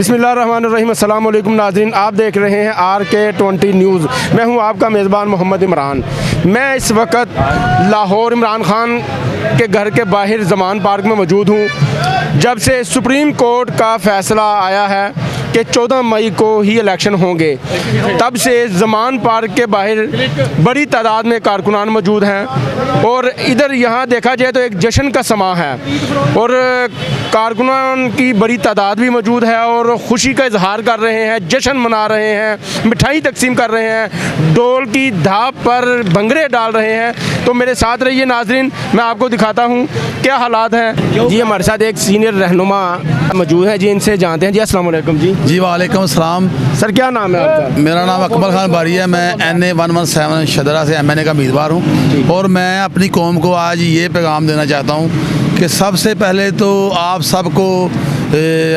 बिस्मिल्लाहिर्रहमानिर्रहीम। अस्सलाम वालेकुम नाज़रीन, आप देख रहे हैं RK20 न्यूज़। मैं हूं आपका मेज़बान मोहम्मद इमरान। मैं इस वक्त लाहौर इमरान खान के घर के बाहर ज़मान पार्क में मौजूद हूं। जब से सुप्रीम कोर्ट का फ़ैसला आया है कि 14 मई को ही इलेक्शन होंगे, तब से ज़मान पार्क के बाहर बड़ी तादाद में कारकुनान मौजूद हैं और इधर यहाँ देखा जाए तो एक जश्न का समा है और कारकुनान की बड़ी तादाद भी मौजूद है और ख़ुशी का इजहार कर रहे हैं, जश्न मना रहे हैं, मिठाई तकसीम कर रहे हैं, ढोल की धाप पर भंगड़े डाल रहे हैं। तो मेरे साथ रहिए नाजरीन, मैं आपको दिखाता हूँ क्या हालात हैं। जी हमारे साथ एक सीनियर रहनुमा मौजूद है जी, इनसे जानते हैं। जी अस्सलाम वालेकुम। जी वालेकुम अस्सलाम। सर क्या नाम है आपका? मेरा नाम अकमल खान बारी है। मैं NA 117 शदरा से MNA का उम्मीदवार हूँ और मैं अपनी कौम को आज ये पैगाम देना चाहता हूँ कि सबसे पहले तो आप सबको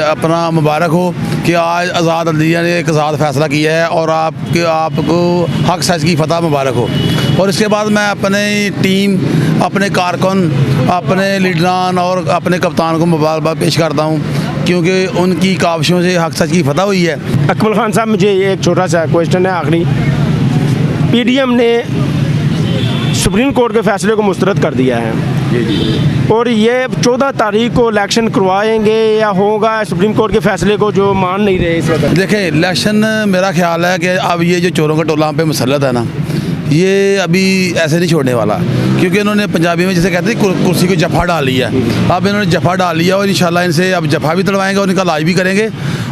अपना मुबारक हो कि आज आज़ाद अदलिया ने एक आज़ाद फ़ैसला किया है और आपको हक सच की फतह मुबारक हो। और इसके बाद मैं अपनी टीम, अपने कारकुन, अपने लीडरान और अपने कप्तान को मुबारकबाद पेश करता हूँ क्योंकि उनकी काविशों से हक सच की फतह हुई है। अकमल खान साहब, मुझे एक छोटा सा क्वेश्चन है आखिरी। PDM ने सुप्रीम कोर्ट के फैसले को मुस्तरद कर दिया है और ये 14 तारीख को इलेक्शन करवाएंगे या होगा सुप्रीम कोर्ट के फैसले को जो मान नहीं रहे इस वक्त? देखिए, इलेक्शन मेरा ख्याल है कि अब ये जो चोरों का टोला पे मुसल्लत है ना, ये अभी ऐसे नहीं छोड़ने वाला क्योंकि इन्होंने पंजाबी में जैसे कहते हैं कुर्सी को जफ़ा डाल लिया। अब इन्होंने जफ़ा डाल लिया और इंशाल्लाह इनसे अब जफ़ा भी तड़वाएंगे और इनका इलाज भी करेंगे।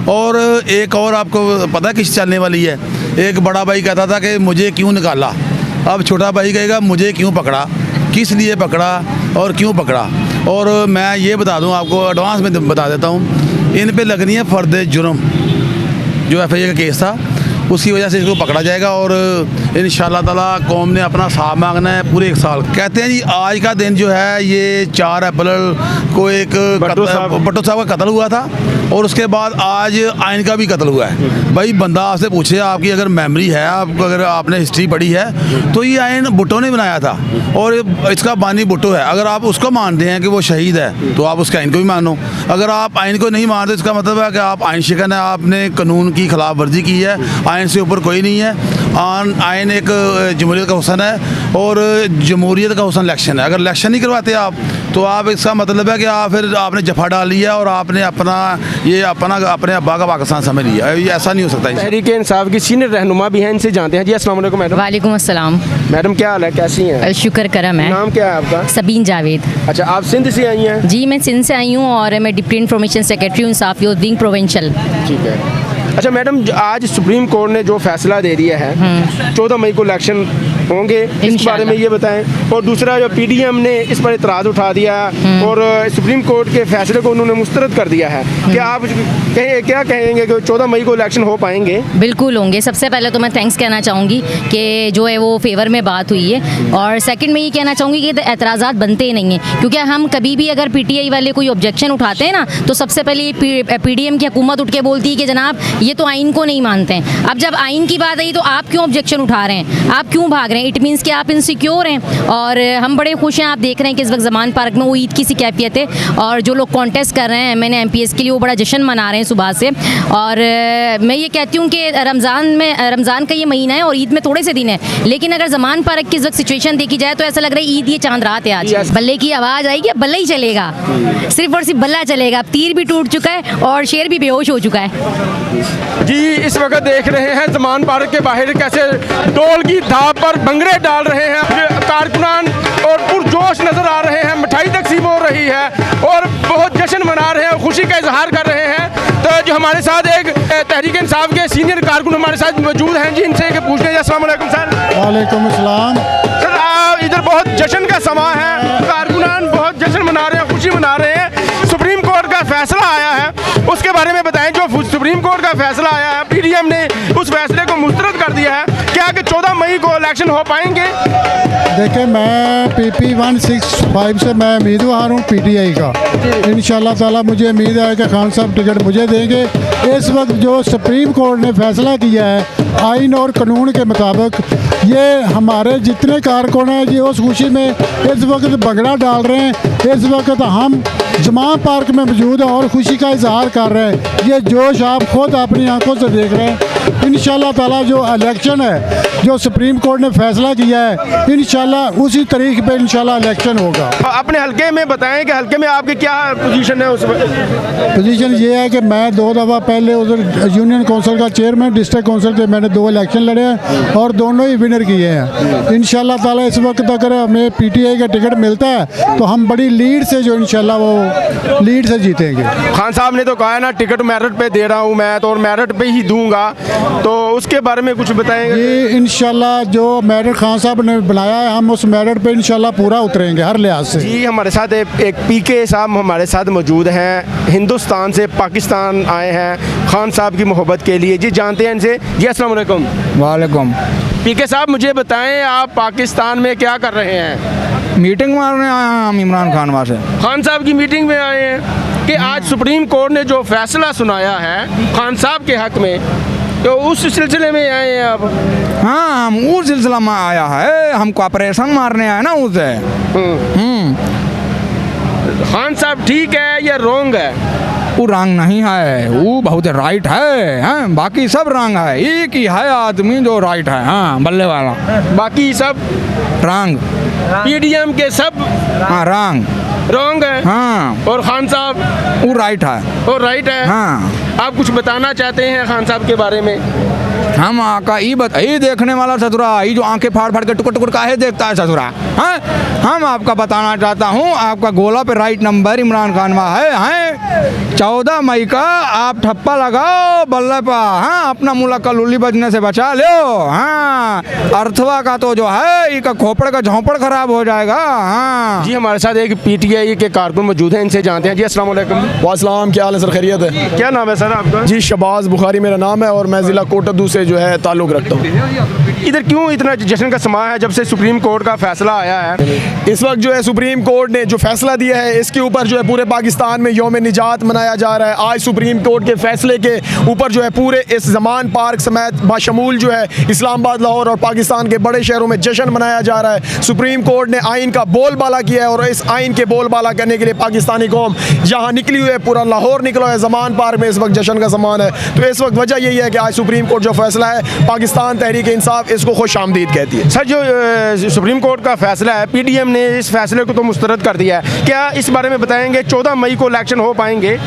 और एक और आपको पता है किस चलने वाली है? एक बड़ा भाई कहता था कि मुझे क्यों निकाला, अब छोटा भाई कहेगा मुझे क्यों पकड़ा, किस लिए पकड़ा और क्यों पकड़ा। और मैं ये बता दूँ आपको, एडवांस में बता देता हूँ, इन पर लगनी है फ़र्द जुर्म, जो FIA का केस था उसकी वजह से इसको पकड़ा जाएगा और इंशाअल्लाह ताला कौम ने अपना हिसाब मांगना है पूरे एक साल। कहते हैं जी आज का दिन जो है ये 4 अप्रैल को एक भट्टो साहब का कत्ल हुआ था और उसके बाद आज आइन का भी कत्ल हुआ है। भाई बंदा आपसे पूछे, आपकी अगर मेमोरी है, आपको अगर आपने हिस्ट्री पढ़ी है, तो ये आइन भुट्टो ने बनाया था और इसका बानी भुट्टो है। अगर आप उसको मानते हैं कि वो शहीद है तो आप उसके आइन को भी मानो। अगर आप आइन को नहीं मानते इसका मतलब है कि आप आइन शिकन है, आपने कानून की खिलाफ वर्जी की है। आइन से ऊपर कोई नहीं है। आइन एक जमहूरियत का हुसन है और जमहूरियत का हुसन इलेक्शन है। अगर इलेक्शन नहीं करवाते आप तो आप, इसका मतलब है कि आप फिर आपने जफ़ा डाल लिया और आपने अपने अब्बा का पाकिस्तान समझ लिया। ये ऐसा नहीं हो सकता। तहरीक इंसाफ की सीनियर रहनुमा भी हैं, इनसे जानते हैं। जी अस्सलाम वालेकुम मैडम। वालेकुम अस्सलाम। मैडम क्या हाल है, कैसी हैं? शुक्र करम है। नाम क्या है आपका? सबीन जावेद। अच्छा, आप सिंध से आई हैं? जी मैं सिंध से आई हूँ और मैं डिप्टी इन्फॉर्मेशन सेक्रेटरी हूँ इंसाफ यूथ विंग प्रोविंशियल। ठीक है। अच्छा मैडम, आज सुप्रीम कोर्ट ने जो फैसला दे दिया है 14 मई को इलेक्शन होंगे, इस बारे में ये बताएं। और दूसरा जो PDM ने इस पर इतराज़ उठा दिया और सुप्रीम कोर्ट के फैसले को उन्होंने मुस्तरद कर दिया है, क्या आप क्या कहेंगे कि 14 मई को इलेक्शन हो पाएंगे? बिल्कुल होंगे। सबसे पहले तो मैं थैंक्स कहना चाहूँगी कि जो है वो फेवर में बात हुई है और सेकंड में ये कहना चाहूँगी कि एतराज़ात बनते ही नहीं हैं क्योंकि हम कभी भी अगर PTI वाले कोई ऑब्जेक्शन उठाते हैं ना तो सबसे पहले PDM की हुकूमत उठ के बोलती है कि जनाब ये तो आइन को नहीं मानते हैं। अब जब आइन की बात आई तो आप क्यों ऑब्जेक्शन उठा रहे हैं, आप क्यों भाग रहे हैं? इट मीन्स कि आप इनसिक्योर हैं। और हम बड़े खुश हैं, आप देख रहे हैं कि इस वक्त ज़मान पार्क में वो ईद की सी कैफियत है और जो लोग कॉन्टेस्ट कर रहे हैं MNA MPS के लिए वो बड़ा जश्न मना रहे हैं सुबह से। और मैं ये कहती हूँ कि रमज़ान का ये महीना है और ईद में थोड़े से दिन है, लेकिन अगर ज़मान पार्क की इस वक्त सिचुएशन देखी जाए तो ऐसा लग रहा है ईद ये चांद रात है आज। बल्ले की आवाज़ आएगी, अब बल्ला ही चलेगा, सिर्फ और सिर्फ बल्ला चलेगा। अब तीर भी टूट चुका है और शेर भी बेहोश हो चुका है। जी इस वक्त देख रहे हैं ज़मान पार्क के बाहर कैसे ढोल की धाप पर भंगड़े डाल रहे हैं कारकुनान और पुरजोश नजर आ रहे हैं, मिठाई तकसीम हो रही है और बहुत जश्न मना रहे हैं, खुशी का इजहार कर रहे हैं। तो जो हमारे साथ एक तहरीक इंसाफ के सीनियर कारकुन हमारे साथ मौजूद हैं, जी इनसे पूछते हैं। अस्सलाम वालेकुम सर। वालेकुम अस्सलाम। सर इधर बहुत जश्न का समा है, कारकुनान बहुत जश्न मना रहे हैं, खुशी मना रहे हैं। सुप्रीम कोर्ट का फैसला आया है, उसके बारे में बताएं। जो सुप्रीम कोर्ट का फैसला आया है, PDM ने उस फैसले को मुस्तरद कर दिया है, क्या कि 14 मई को इलेक्शन हो पाएंगे? देखिए, मैं PP 165 से मैं उम्मीदवार हूँ PTI का। इंशाल्लाह ताला मुझे उम्मीद है कि खान साहब टिकट मुझे देंगे। इस वक्त जो सुप्रीम कोर्ट ने फैसला किया है आइन और कानून के मुताबिक, ये हमारे जितने कारकुन हैं जी उस खुशी में इस वक्त भंगड़ा डाल रहे हैं। इस वक्त हम जमान पार्क में मौजूद हैं और खुशी का इजहार कर रहे हैं। ये जोश आप खुद अपनी आंखों से देख रहे हैं। इंशाल्लाह ताला जो इलेक्शन है, जो सुप्रीम कोर्ट ने फैसला किया है, इंशाल्लाह उसी तरीके पे इंशाल्लाह इलेक्शन होगा। अपने हल्के में बताएं कि हल्के में आपकी क्या पोजीशन है उस वक्त? पोजीशन ये है कि मैं 2 दफ़ा पहले उधर यूनियन काउंसिल का चेयरमैन, डिस्ट्रिक्ट काउंसिल के मैंने 2 इलेक्शन लड़े हैं और दोनों ही विनर किए हैं। इंशाल्लाह ताला इस वक्त अगर हमें पीटीआई का टिकट मिलता है तो हम बड़ी लीड से जो इंशाल्लाह वो लीड से जीतेंगे। खान साहब ने तो कहा है ना, टिकट मेरिट पे दे रहा हूँ मैं तो, और मेरिट पे ही दूंगा, तो उसके बारे में कुछ बताएंगे? ये इंशाल्लाह जो मेरिट खान साहब ने बनाया है, हम उस मेरिट पे इंशाल्लाह पूरा उतरेंगे हर लिहाज से। जी, हमारे साथ एक पीके साहब हमारे साथ मौजूद हैं, हिंदुस्तान से पाकिस्तान आए हैं खान साहब की मोहब्बत के लिए। जी, जानते हैं इनसे। जी, अस्सलाम वालेकुम। वालेकुम। पीके साहब, मुझे बताएं आप पाकिस्तान में क्या कर रहे हैं? मीटिंग मारने आए हैं हम इमरान खान वहाँ से। खान साहब की मीटिंग में आए हैं कि आज सुप्रीम कोर्ट ने जो फैसला सुनाया है खान साहब के हक में, तो उस सिलसिले में आए हैं आप? हाँ, हम उस सिलसिला में आया है, हमको ऑपरेशन मारने आए ना उसे। खान साहब ठीक है या रॉन्ग है? वो रंग नहीं है, वो बहुत राइट है। हाँ, बाकी सब रंग है, एक ही है आदमी जो राइट है। हाँ, बल्ले वाला। बाकी सब रंग पीडीएम के सब हाँ रंग रॉन्ग है। हाँ, और खान साहब वो राइट है। और राइट है। हाँ, आप कुछ बताना चाहते हैं खान साहब के बारे में? हम आका ये देखने वाला ससुरा, ये जो आंखें फाड़ फाड़ के टुकड़ टुकड़ काहे देखता है ससुरा। हाँ, हम आपका बताना चाहता हूँ, आपका गोला पे राइट नंबर इमरान खान में है। 14 मई का आप ठप्पा लगाओ बल्ले पर। हाँ, अपना मुल्क का लुल्ली बजने से बचा लो। हाँ, अर्थवा का तो जो है इसका खोपड़ का झोंपड़ खराब हो जाएगा। हाँ जी, हमारे साथ एक पीटीआई के कारकुन मौजूद हैं, इनसे जानते हैं। जी, अस्सलाम वालेकुम। वासलाम, क्या हाल है सर? खैरियत है? क्या नाम है सर आपका? जी, शबाज बुखारी मेरा नाम है और मैं ज़िला कोटद्दू से जो है ताल्लुक़ रखता हूँ। इधर क्यों इतना जश्न का समा है जब से सुप्रीम कोर्ट का फैसला आया है? इस वक्त जो है सुप्रीम कोर्ट ने जो फैसला दिया है, इसके ऊपर जो है पूरे पाकिस्तान में यौम निजात मनाया जा रहा है। आज सुप्रीम कोर्ट के फैसले के ऊपर जो है पूरे इस जमान पार्क समेत बाशमूल जो है इस्लामाबाद, लाहौर और पाकिस्तान के बड़े शहरों में जश्न मनाया जा रहा है। सुप्रीम कोर्ट ने आइन का बोलबाला किया है और इस आइन के बोलबाला करने के लिए पाकिस्तानी कौम यहाँ निकली हुई है। पूरा लाहौर निकला है, जमान पार्क में इस वक्त जश्न का समान है। तो इस वक्त वजह यही है कि आज सुप्रीम कोर्ट जो फैसला है, पाकिस्तान तहरीक इंसाफ इसको खुश आमदीद कहती है। सर, जो सुप्रीम कोर्ट का फैसला है, पीडीएम ने इस फैसले को तो मुस्तरद कर दिया है, क्या इस बारे में बताएंगे 14 मई को इलेक्शन हो पाएंगे?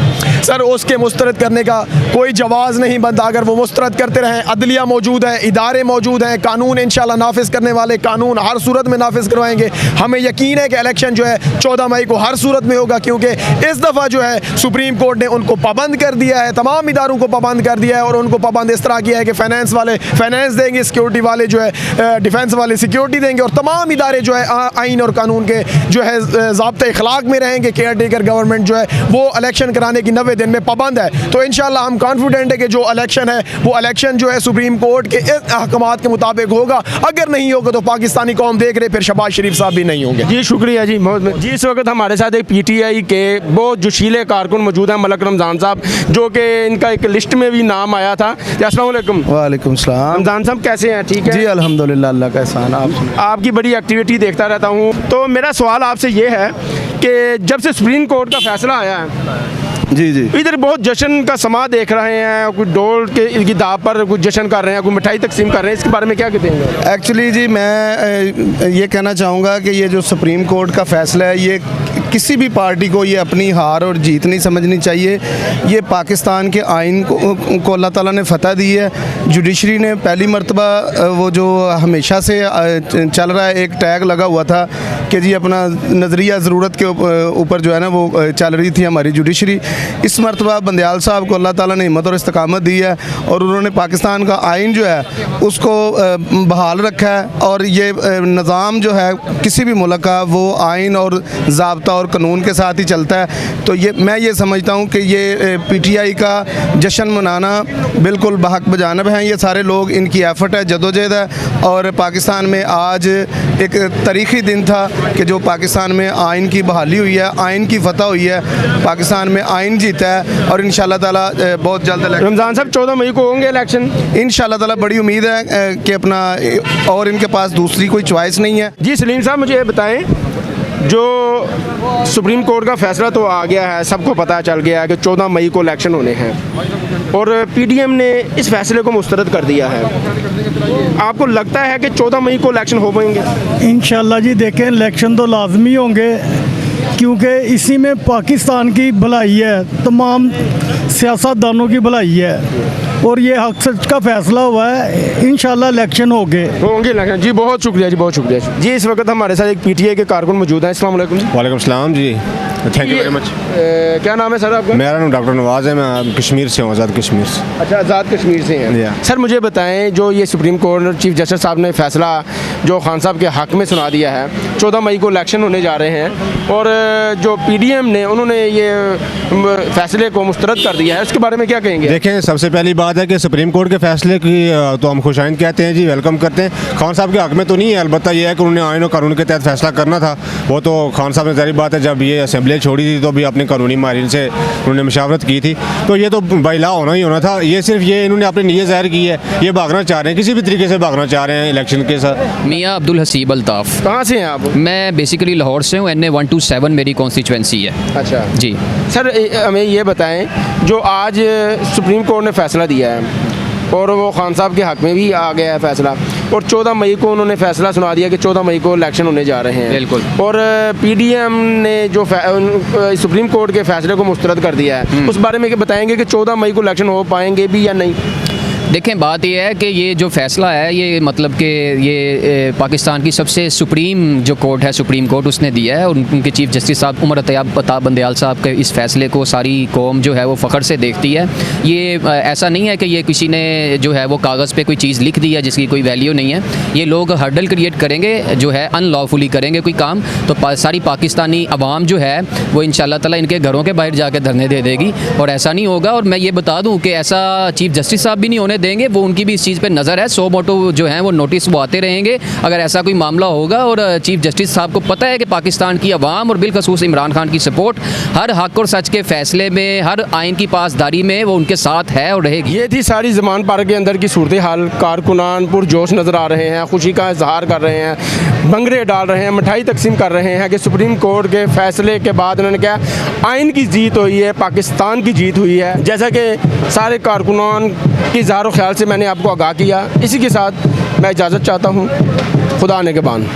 सर, उसके मुस्तरद करने का कोई जवाज़ नहीं बनता। अगर वो मुस्तरद करते रहें, अदलिया मौजूद है, इदारे मौजूद हैं, कानून इंशाल्लाह नाफिज करने वाले कानून हर सूरत में नाफिज करवाएंगे। हमें यकीन है कि इलेक्शन जो है 14 मई को हर सूरत में होगा, क्योंकि इस दफ़ा जो है सुप्रीम कोर्ट ने उनको पाबंद कर दिया है, तमाम इदारों को पाबंद कर दिया है। और उनको पाबंद इस तरह किया है कि फाइनेंस वाले फाइनेंस देंगे, सिक्योरिटी वाले जो है डिफेंस वाले सिक्योरिटी देंगे, और तमाम इदारे जो है आइन और कानून के जो है ज़ाब्ते इखलाक में रहेंगे। केयर टेकर गवर्नमेंट जो है वो इलेक्शन कराने की 90 दिन में पाबंद है। तो इंशाल्लाह हम कॉन्फिडेंट है कि जो इलेक्शन है वो इलेक्शन जो है सुप्रीम कोर्ट के अहकामात के मुताबिक होगा। अगर नहीं होगा तो पाकिस्तानी कौम देख रहे, फिर शहबाज शरीफ साहब भी नहीं होंगे। जी, शुक्रिया जी। जी, इस वक्त हमारे साथ एक पीटीआई के बहुत जोशीले कारकुन मौजूद हैं, मलक रमज़ान साहब, जो कि इनका एक लिस्ट में भी नाम आया था। अस्सलाम वालेकुम। वालेकुम सलाम। रमज़ान साहब कैसे हैं? ठीक है जी, अल्हम्दुलिल्लाह, अल्लाह का एहसान। आप आपकी बड़ी एक्टिविटी देखता रहता हूँ, तो मेरा सवाल आपसे ये है कि जब से सुप्रीम कोर्ट का फैसला आया है, जी जी इधर बहुत जश्न का समा देख रहे हैं, कोई ढोल के की दाव पर कुछ जश्न कर रहे हैं, कोई मिठाई तकसीम कर रहे हैं, इसके बारे में क्या कहते हैं? एक्चुअली जी, मैं ये कहना चाहूँगा कि ये जो सुप्रीम कोर्ट का फ़ैसला है, ये किसी भी पार्टी को ये अपनी हार और जीत नहीं समझनी चाहिए। ये पाकिस्तान के आइन को अल्लाह ताला ने फ़तह दी है। जुडिशरी ने पहली मरतबा वो जो हमेशा से चल रहा है, एक टैग लगा हुआ था कि जी अपना नज़रिया ज़रूरत के ऊपर जो है ना वो चल रही थी हमारी जुडिशरी। इस मरतबा बंदयाल साहब को अल्लाह ताला ने हिम्मत और इस्तकामत दी है और उन्होंने पाकिस्तान का आइन जो है उसको बहाल रखा है। और ये निज़ाम जो है किसी भी मुल्क का, वो आइन और ज़ाब्ता और कानून के साथ ही चलता है। तो ये मैं ये समझता हूँ कि ये पीटीआई का जश्न मनाना बिल्कुल बहक बजानब है। ये सारे लोग, इनकी एफर्ट है, जदोजहद है। और पाकिस्तान में आज एक तारीख़ी दिन था कि जो पाकिस्तान में आइन की बहाली हुई है, आइन की फतह हुई है, पाकिस्तान में आइन जीता है। और इंशाल्लाह ताला बहुत जल्द रमज़ान साहब 14 मई को होंगे इलेक्शन? इंशाल्लाह ताला बड़ी उम्मीद है कि अपना, और इनके पास दूसरी कोई चॉइस नहीं है। जी, सलीम साहब मुझे ये बताएं जो सुप्रीम कोर्ट का फैसला तो आ गया है, सबको पता चल गया है कि 14 मई को इलेक्शन होने हैं और पीडीएम ने इस फैसले को मुस्तरद कर दिया है। आपको लगता है कि 14 मई को इलेक्शन हो पाएंगे? इंशाल्लाह जी देखें, इलेक्शन तो लाजमी होंगे क्योंकि इसी में पाकिस्तान की भलाई है, तमाम सियासतदानों की भलाई है और ये हक सच का फैसला हुआ है। इंशाल्लाह इलेक्शन होंगे इलेक्शन। जी बहुत शुक्रिया जी, बहुत शुक्रिया जी। इस वक्त हमारे साथ एक पीटीआई के कारकुन मौजूद हैं। अस्सलाम वालेकुम जी। वालेकुम सलाम जी, थैंक यू वेरी मच। क्या नाम है सर आपका? मेरा नाम डॉक्टर नवाज़ है, मैं कश्मीर से हूँ, आज़ाद कश्मीर से। अच्छा, आज़ाद कश्मीर से हैं। Yeah. सर मुझे बताएं, जो ये सुप्रीम कोर्ट और चीफ जस्टिस साहब ने फैसला जो खान साहब के हक में सुना दिया है, 14 मई को इलेक्शन होने जा रहे हैं और जो पीडीएम ने उन्होंने ये फैसले को मुस्तरद कर दिया है, उसके बारे में क्या कहेंगे? देखें, सबसे पहली बात है कि सुप्रीम कोर्ट के फैसले की तो हम खुशाइंद कहते हैं जी, वेलकम करते हैं। खान साहब के हक में तो नहीं है, अलबत्ता ये है कि उन्होंने आइन और कानून के तहत फैसला करना था। वो तो खान साहब ने ज़ाहिर बात है, जब ये असेंबली छोड़ी थी तो भी अपने कानूनी माहिरीन से उन्होंने मशावरत की थी, तो ये तो बाइला होना ही होना था। ये सिर्फ ये इन्होंने अपनी नीयत ज़ाहिर की है, ये भागना चाह रहे हैं, किसी भी तरीके से भागना चाह रहे हैं इलेक्शन के साथ। मियाँ अब्दुल हसीब अल्ताफ़। कहाँ से हैं आप? मैं बेसिकली लाहौर से हूँ, NA 127 मेरी कॉन्स्टिट्यूंसी है। अच्छा जी सर, हमें ये बताएं, जो आज सुप्रीम कोर्ट ने फैसला दिया है और वो खान साहब के हक में भी आ गया है फैसला, और 14 मई को उन्होंने फैसला सुना दिया कि 14 मई को इलेक्शन होने जा रहे हैं। बिल्कुल। और पीडीएम ने जो सुप्रीम कोर्ट के फैसले को मुस्तरद कर दिया है, उस बारे में बताएंगे कि 14 मई को इलेक्शन हो पाएंगे भी या नहीं? देखें, बात यह है कि ये जो फ़ैसला है, ये मतलब कि ये पाकिस्तान की सबसे सुप्रीम जो कोर्ट है, सुप्रीम कोर्ट, उसने दिया है और उनके चीफ जस्टिस साहब उमर अताब बंदयाल साहब के इस फ़ैसले को सारी कौम जो है वो फ़ख्र से देखती है। ये ऐसा नहीं है कि ये किसी ने जो है वो कागज़ पे कोई चीज़ लिख दी है जिसकी कोई वैल्यू नहीं है। ये लोग हर्डल क्रिएट करेंगे, जो है अनलॉफुली करेंगे कोई काम, तो सारी पाकिस्तानी अवाम जो है वो इंशाल्लाह ताला इनके घरों के बाहर जाके धरने दे देगी और ऐसा नहीं होगा। और मैं ये बता दूँ कि ऐसा चीफ जस्टिस साहब भी नहीं होने देंगे, वो उनकी भी इस चीज़ पे नज़र है। 100 मोटो जो हैं वो नोटिस वो आते रहेंगे अगर ऐसा कोई मामला होगा। और चीफ जस्टिस साहब को पता है कि पाकिस्तान की अवाम और बिलखसूस इमरान खान की सपोर्ट हर हक और सच के फैसले में, हर आइन की पासदारी में वो उनके साथ है और रहेगी। ये थी सारी ज़मान पार्क के अंदर की सूरत हाल। कारकुनान पुरजोश नज़र आ रहे हैं, खुशी का इजहार कर रहे हैं, भंगड़े डाल रहे हैं, मिठाई तकसीम कर रहे हैं कि सुप्रीम कोर्ट के फैसले के बाद उन्होंने क्या, आइन की जीत हुई है, पाकिस्तान की जीत हुई है। जैसा कि सारे कारकुनान की इजहार ख्याल से मैंने आपको आगाह किया। इसी के साथ मैं इजाज़त चाहता हूँ। खुदा ने के बान।